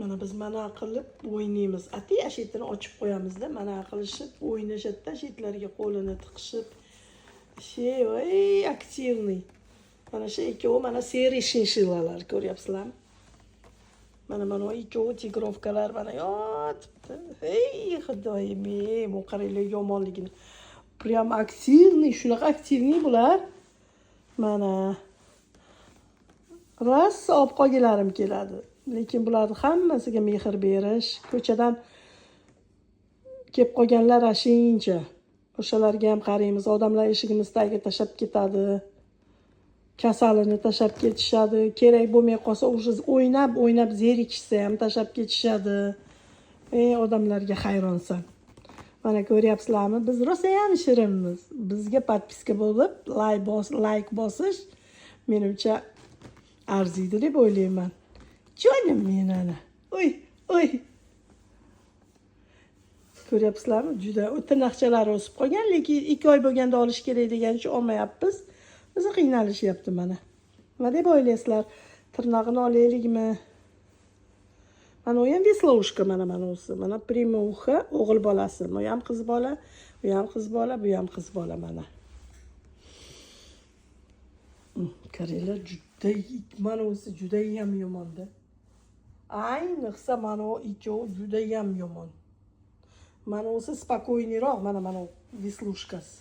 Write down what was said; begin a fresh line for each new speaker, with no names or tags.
Mana biz mana qilib o'ynaymiz. Ati ashitini ochib qo'yamizda, mana qilishib o'ynashadi, ashitlarga qo'lini tiqishib. Voy, aktivniy. Mana shu ikkovi mana seriy shinshillalar, ko'ryapsizlarmi? Mana ikkovi tigrovkalar mana yotibdi. Hey, xudoyim, bu qaranglar yomonligini. Prям aktivniy, shunaqa aktivniy bular. Mana rosa olib qolganlarim keladi. Lekin bularni hammasiga mehr berish, ko'chadan kelib qolganlar ashincha. O'shalarga ham qaraymiz, odamlar eshigimiz tagiga tashab ketadi. Kasalini tashab ketishadi. Kerak bo'lmay qolsa, o'sha o'ynab zerikishsa ham tashab ketishadi. Odamlarga hayronsan. Mana ko'ryapsizlarmi? Biz rosa ham shirinmiz. Bizga podpiska bo'lib, like bosish menimcha arziydi deb o'ylayman. Jonim men ana. Oy. Ko'ryapsizlarmi? Juda tirnoqchalari o'sib qolgan, lekin 2 oy bo'lganda olish kerak degan uchun olmayapmiz. Bizni qiynalishyapti mana. Nima deb o'ylaysizlar? Tirnog'ini olaylikmi? Mana u ham Veslovушка mana o'si. Mana Primo'xa o'g'il bolasi. Bu ham qiz bola, bu ham qiz bola, bu ham qiz bola mana. Qaranglar, mana o'si juda ham yomonda. Ayniqsa mana o ikkovi juda ham yomon. Mana o'si spakoyniroq, mana Veslovушкasi.